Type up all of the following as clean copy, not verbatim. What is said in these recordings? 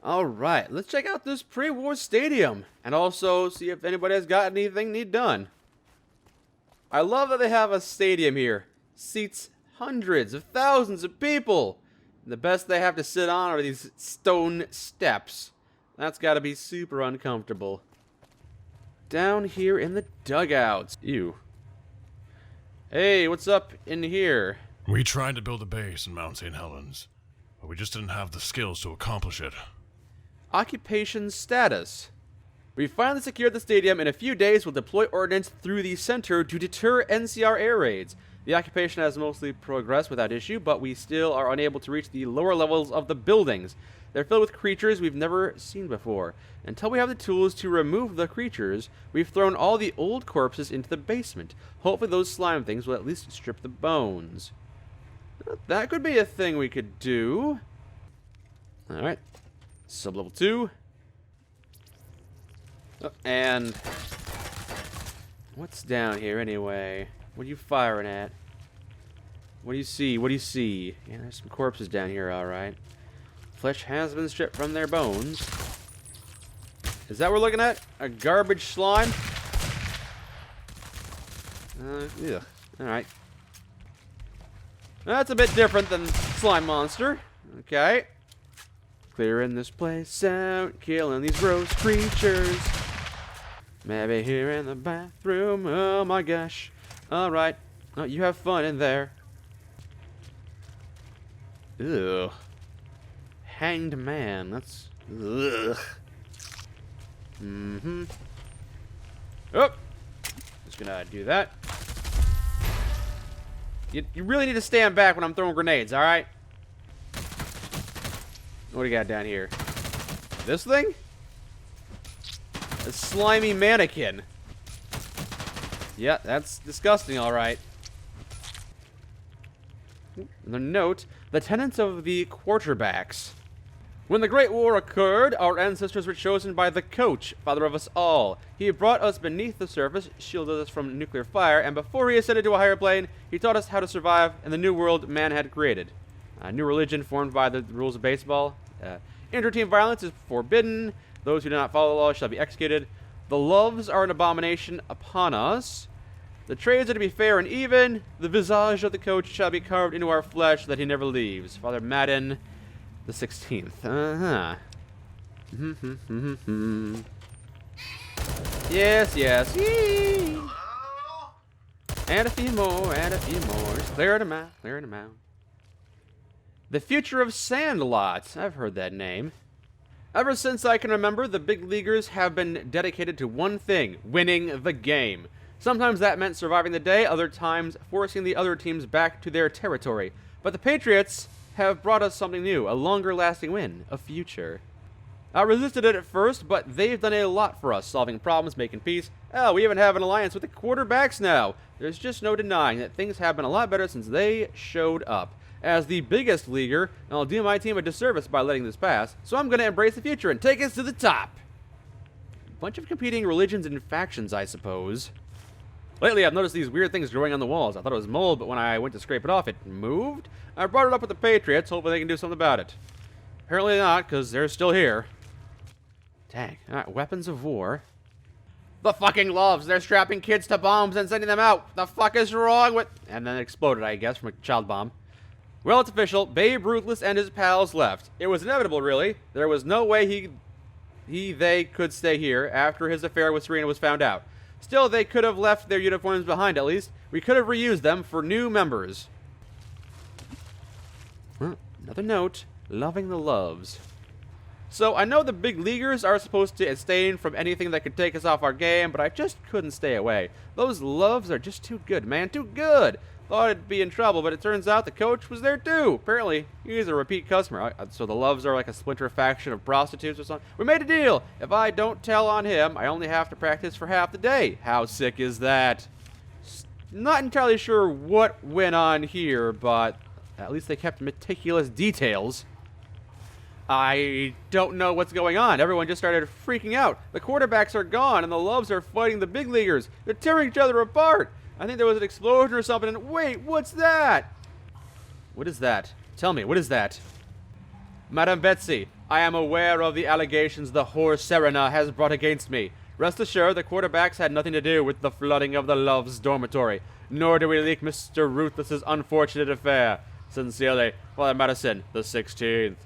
Alright, let's check out this pre-war stadium. And also see if anybody has got anything need done. I love that they have a stadium here. Seats hundreds of thousands of people. And the best they have to sit on are these stone steps. That's gotta be super uncomfortable. Down here in the dugouts. Ew. Hey, what's up in here? We tried to build a base in Mount St. Helens, but we just didn't have the skills to accomplish it. Occupation status. We finally secured the stadium. In a few days, we'll deploy ordnance through the center to deter NCR air raids. The occupation has mostly progressed without issue, but we still are unable to reach the lower levels of the buildings. They're filled with creatures we've never seen before. Until we have the tools to remove the creatures, we've thrown all the old corpses into the basement. Hopefully those slime things will at least strip the bones. That could be a thing we could do. Alright. Sub-level 2. Oh, and what's down here anyway? What are you firing at? What do you see? What do you see? Yeah, there's some corpses down here, alright. Flesh has been stripped from their bones. Is that what we're looking at? A garbage slime? Ugh. Alright. That's a bit different than Slime Monster. Okay. Clearing this place out, killing these gross creatures. Maybe here in the bathroom. Oh my gosh. Alright. Oh, you have fun in there. Ugh. Hanged man. That's... Ugh. Mm-hmm. Oh! Just gonna do that. You really need to stand back when I'm throwing grenades, alright? What do you got down here? This thing? A slimy mannequin. Yeah, that's disgusting, alright. The note, the tenets of the quarterbacks. When the Great War occurred, our ancestors were chosen by the Coach, father of us all. He brought us beneath the surface, shielded us from nuclear fire, and before he ascended to a higher plane, he taught us how to survive in the new world man had created. A new religion formed by the rules of baseball. Inter-team violence is forbidden. Those who do not follow the law shall be executed. The loves are an abomination upon us. The trades are to be fair and even. The visage of the Coach shall be carved into our flesh that he never leaves. Father Madden, the 16th. Uh-huh. Yes, yes. Yee. And a few more, and a few more. Just clear them out, clear them out. The Future of Sandlot. I've heard that name. Ever since I can remember, the big leaguers have been dedicated to one thing: winning the game. Sometimes that meant surviving the day, other times forcing the other teams back to their territory. But the Patriots have brought us something new, a longer-lasting win, a future. I resisted it at first, but they've done a lot for us, solving problems, making peace. Oh, we even have an alliance with the quarterbacks now. There's just no denying that things have been a lot better since they showed up. As the biggest leaguer, I'll do my team a disservice by letting this pass, so I'm going to embrace the future and take us to the top. Bunch of competing religions and factions, I suppose. Lately, I've noticed these weird things growing on the walls. I thought it was mold, but when I went to scrape it off, it moved. I brought it up with the Patriots, hoping they can do something about it. Apparently not, because they're still here. Dang. Alright, weapons of war. The fucking loves. They're strapping kids to bombs and sending them out. The fuck is wrong with... And then it exploded, I guess, from a child bomb. Well, it's official. Babe Ruthless and his pals left. It was inevitable, really. There was no way they could stay here after his affair with Serena was found out. Still, they could have left their uniforms behind, at least. We could have reused them for new members. Another note. Loving the loves. So, I know the big leaguers are supposed to abstain from anything that could take us off our game, but I just couldn't stay away. Those loves are just too good, man. Too good! Thought I'd be in trouble, but it turns out the Coach was there too. Apparently, he's a repeat customer. So the loves are like a splinter faction of prostitutes or something. We made a deal. If I don't tell on him, I only have to practice for half the day. How sick is that? Not entirely sure what went on here, but at least they kept meticulous details. I don't know what's going on. Everyone just started freaking out. The quarterbacks are gone, and the loves are fighting the big leaguers. They're tearing each other apart. I think there was an explosion or something, and wait, what's that? What is that? Tell me, what is that? Madame Betsy, I am aware of the allegations the whore Serena has brought against me. Rest assured, the quarterbacks had nothing to do with the flooding of the Love's dormitory, nor do we leak Mr. Ruthless's unfortunate affair. Sincerely, Father Madison, the 16th.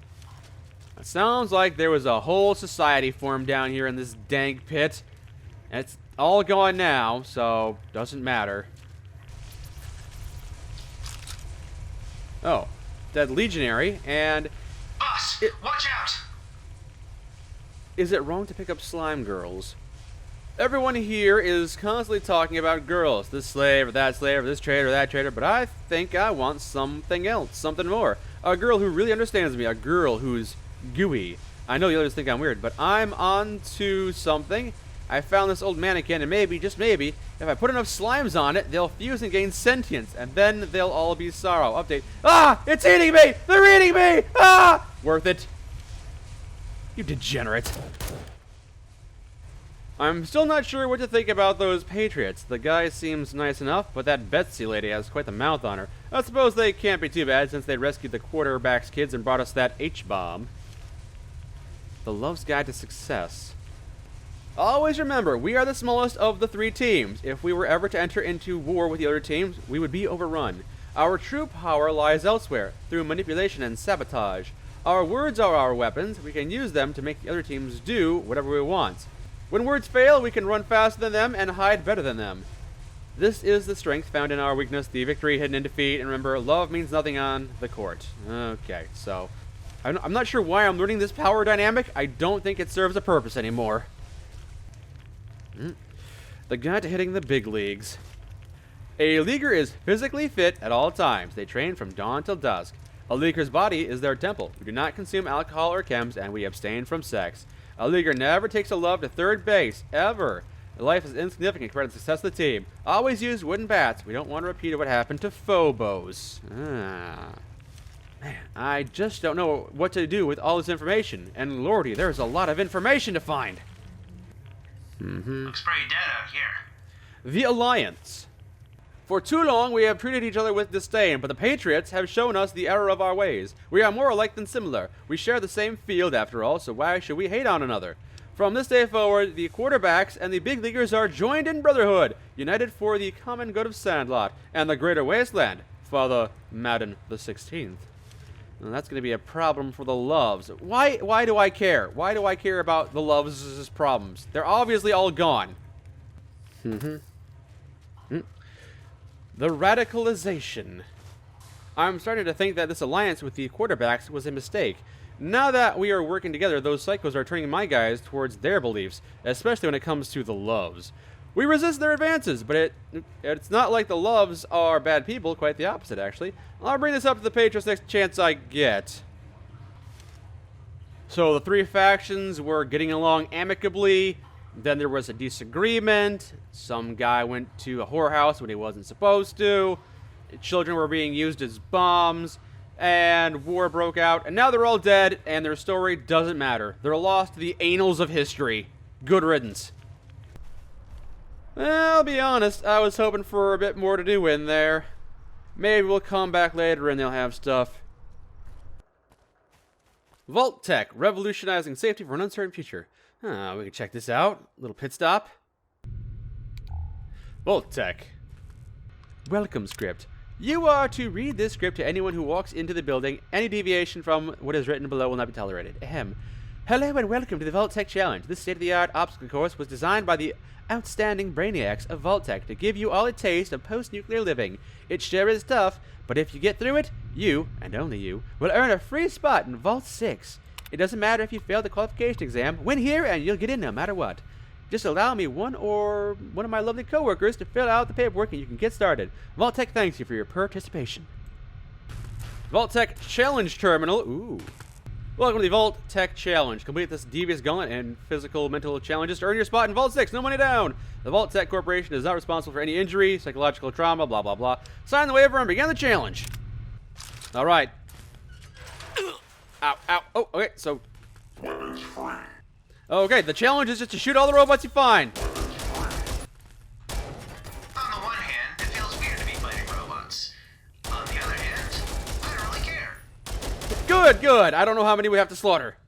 It sounds like there was a whole society formed down here in this dank pit. And it's all gone now, so doesn't matter. Oh, dead legionary, and... Boss, watch out! Is it wrong to pick up slime girls? Everyone here is constantly talking about girls. This slave, or that slave, or this trader, or that trader, but I think I want something else, something more. A girl who really understands me, a girl who's gooey. I know the others think I'm weird, but I'm on to something. I found this old mannequin, and maybe, just maybe, if I put enough slimes on it, they'll fuse and gain sentience, and then they'll all be sorrow. Update. Ah! It's eating me! They're eating me! Ah! Worth it. You degenerate. I'm still not sure what to think about those Patriots. The guy seems nice enough, but that Betsy lady has quite the mouth on her. I suppose they can't be too bad since they rescued the quarterback's kids and brought us that H-bomb. The Love's Guide to Success. Always remember, we are the smallest of the 3 teams. If we were ever to enter into war with the other teams, we would be overrun. Our true power lies elsewhere, through manipulation and sabotage. Our words are our weapons. We can use them to make the other teams do whatever we want. When words fail, we can run faster than them and hide better than them. This is the strength found in our weakness, the victory hidden in defeat, and remember, love means nothing on the court. Okay, so... I'm not sure why I'm learning this power dynamic. I don't think it serves a purpose anymore. The guide to hitting the big leagues. A leaguer is physically fit at all times. They train from dawn till dusk. A leaguer's body is their temple. We do not consume alcohol or chems, and we abstain from sex. A leaguer never takes a love to third base, ever. Life is insignificant compared to the success of the team. Always use wooden bats. We don't want to repeat what happened to Phobos. Man, I just don't know what to do with all this information. And lordy, there's a lot of information to find. Looks pretty dead out here. The Alliance. For too long, we have treated each other with disdain, but the Patriots have shown us the error of our ways. We are more alike than similar. We share the same field, after all, so why should we hate on another? From this day forward, the quarterbacks and the big leaguers are joined in brotherhood, united for the common good of Sandlot and the greater wasteland. Father Madden the 16th. And that's going to be a problem for the Loves. Why do I care? Why do I care about the Loves' problems? They're obviously all gone. The radicalization. I'm starting to think that this alliance with the quarterbacks was a mistake. Now that we are working together, those psychos are turning my guys towards their beliefs, especially when it comes to the Loves. We resist their advances, but it's not like the Loves are bad people, quite the opposite, actually. I'll bring this up to the Patriots next chance I get. So the 3 factions were getting along amicably. Then there was a disagreement. Some guy went to a whorehouse when he wasn't supposed to. Children were being used as bombs. And war broke out. And now they're all dead, and their story doesn't matter. They're lost to the annals of history. Good riddance. Well, I'll be honest, I was hoping for a bit more to do in there. Maybe we'll come back later and they'll have stuff. Vault Tech, revolutionizing safety for an uncertain future. We can check this out. Little pit stop. Vault Tech. Welcome script. You are to read this script to anyone who walks into the building. Any deviation from what is written below will not be tolerated. Ahem. Hello and welcome to the Vault Tech Challenge. This state-of-the-art obstacle course was designed by the outstanding brainiacs of Vault Tech to give you all a taste of post-nuclear living. It sure is tough, but if you get through it, you, and only you, will earn a free spot in Vault 6. It doesn't matter if you fail the qualification exam. Win here and you'll get in no matter what. Just allow me one of my lovely coworkers to fill out the paperwork and you can get started. Vault Tech thanks you for your participation. Vault Tech Challenge Terminal. Ooh. Welcome to the Vault Tech Challenge. Complete this devious gauntlet and physical, mental challenges to earn your spot in Vault 6. No money down. The Vault Tech Corporation is not responsible for any injury, psychological trauma, blah, blah, blah. Sign the waiver and begin the challenge. All right. Ow, ow. Oh, okay, so... Okay, the challenge is just to shoot all the robots you find. On the one hand, it feels weird to be fighting robots. On the other hand, I don't really care. Good, good. I don't know how many we have to slaughter.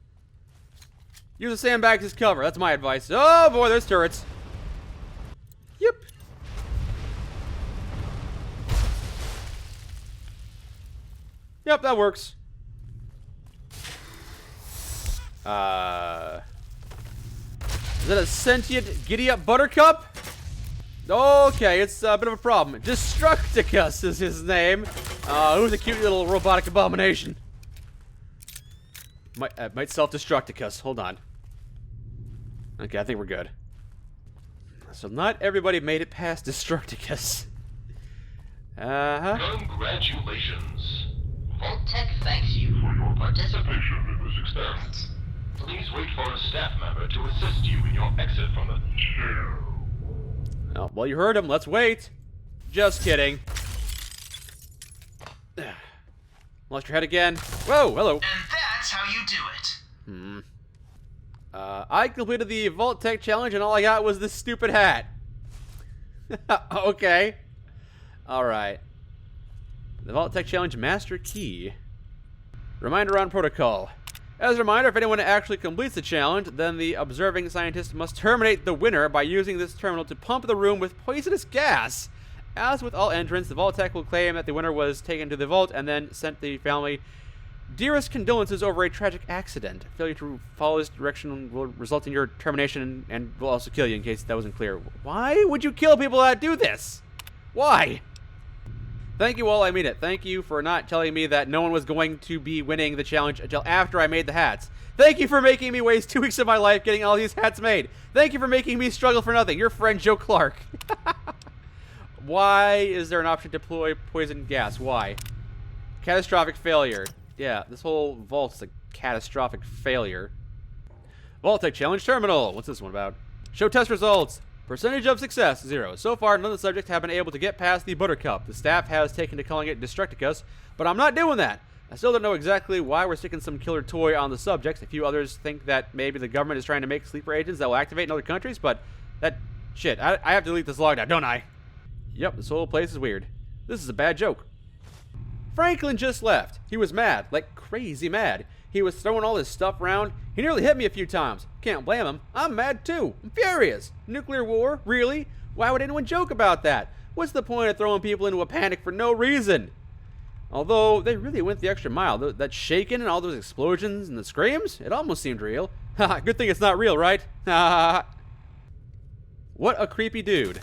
Use the sandbags as cover. That's my advice. Oh boy, there's turrets. Yep. Yep, that works. Is that a sentient giddy-up buttercup? Okay, it's a bit of a problem. Destructicus is his name. Who's a cute little robotic abomination? Might self-destructicus. Hold on. Okay, I think we're good. So not everybody made it past Destructicus. Congratulations. Vault-Tec thanks you for your participation in this experiment. Please wait for a staff member to assist you in your exit from the chair. Oh, well, you heard him. Let's wait. Just kidding. Lost your head again. Whoa, hello. And that's how you do it. I completed the Vault-Tec challenge and all I got was this stupid hat. Okay. Alright. The Vault-Tec challenge master key. Reminder on protocol. As a reminder, if anyone actually completes the challenge, then the observing scientist must terminate the winner by using this terminal to pump the room with poisonous gas. As with all entrants, the Vault-Tec will claim that the winner was taken to the vault and then sent the family dearest condolences over a tragic accident. Failure to follow this direction will result in your termination and will also kill you, in case that wasn't clear. Why would you kill people that do this? Why? Thank you all, I mean it. Thank you for not telling me that no one was going to be winning the challenge until after I made the hats. Thank you for making me waste 2 weeks of my life getting all these hats made. Thank you for making me struggle for nothing. Your friend Joe Clark. Why is there an option to deploy poison gas? Why? Catastrophic failure. Yeah, this whole vault's a catastrophic failure. Vault-Tec challenge terminal. What's this one about? Show test results. Percentage of success, 0. So far, none of the subjects have been able to get past the buttercup. The staff has taken to calling it Destructicus, but I'm not doing that. I still don't know exactly why we're sticking some killer toy on the subjects. A few others think that maybe the government is trying to make sleeper agents that will activate in other countries, but that... shit, I have to delete this log now, don't I? Yep, this whole place is weird. This is a bad joke. Franklin just left. He was mad, like crazy mad. He was throwing all his stuff around. He nearly hit me a few times. Can't blame him. I'm mad too. I'm furious. Nuclear war? Really? Why would anyone joke about that? What's the point of throwing people into a panic for no reason? Although, they really went the extra mile. That shaking and all those explosions and the screams, it almost seemed real. Haha, good thing it's not real, right? Haha. What a creepy dude.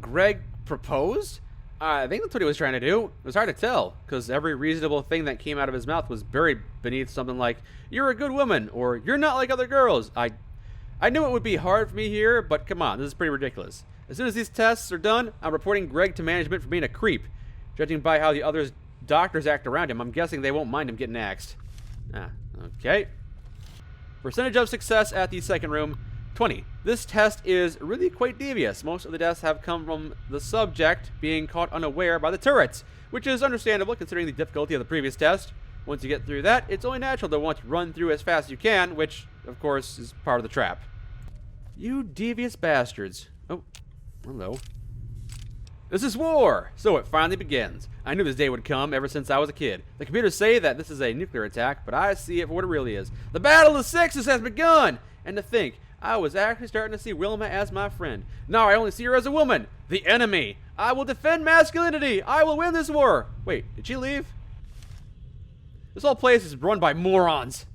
Greg proposed? I think that's what he was trying to do. It was hard to tell, because every reasonable thing that came out of his mouth was buried beneath something like, "You're a good woman," or "You're not like other girls." I knew it would be hard for me here, but come on, this is pretty ridiculous. As soon as these tests are done, I'm reporting Greg to management for being a creep. Judging by how the other doctors act around him, I'm guessing they won't mind him getting axed. Okay. Percentage of success at the second room, 20. This test is really quite devious. Most of the deaths have come from the subject being caught unaware by the turrets, which is understandable considering the difficulty of the previous test. Once you get through that, it's only natural to want to run through as fast as you can, which, of course, is part of the trap. You devious bastards. Oh, hello. This is war! So it finally begins. I knew this day would come ever since I was a kid. The computers say that this is a nuclear attack, but I see it for what it really is. The Battle of the Sexes has begun! And to think, I was actually starting to see Wilma as my friend. Now I only see her as a woman. The enemy. I will defend masculinity. I will win this war. Wait, did she leave? This whole place is run by morons.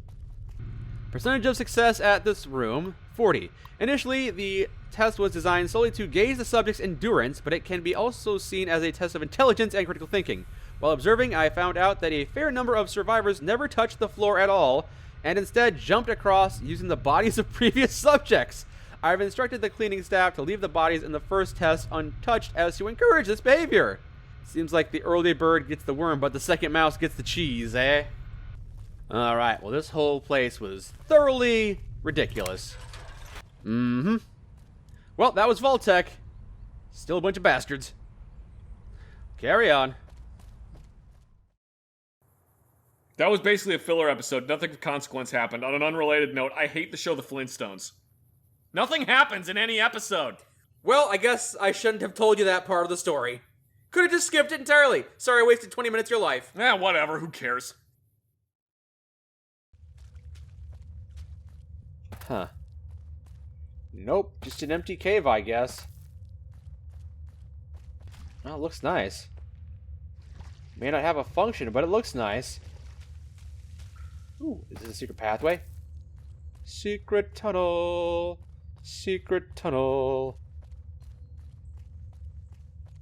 Percentage of success at this room, 40. Initially, the test was designed solely to gauge the subject's endurance, but it can be also seen as a test of intelligence and critical thinking. While observing, I found out that a fair number of survivors never touched the floor at all, and instead jumped across using the bodies of previous subjects. I've instructed the cleaning staff to leave the bodies in the first test untouched as to encourage this behavior. Seems like the early bird gets the worm, but the second mouse gets the cheese, eh? Alright, well this whole place was thoroughly ridiculous. Well, that was Vault-Tec. Still a bunch of bastards. Carry on. That was basically a filler episode. Nothing of consequence happened. On an unrelated note, I hate the show The Flintstones. Nothing happens in any episode. Well, I guess I shouldn't have told you that part of the story. Could have just skipped it entirely. Sorry I wasted 20 minutes of your life. Whatever. Who cares? Huh. Nope, just an empty cave, I guess. Oh, it looks nice. May not have a function, but it looks nice. Ooh, is this a secret pathway? Secret tunnel. Secret tunnel.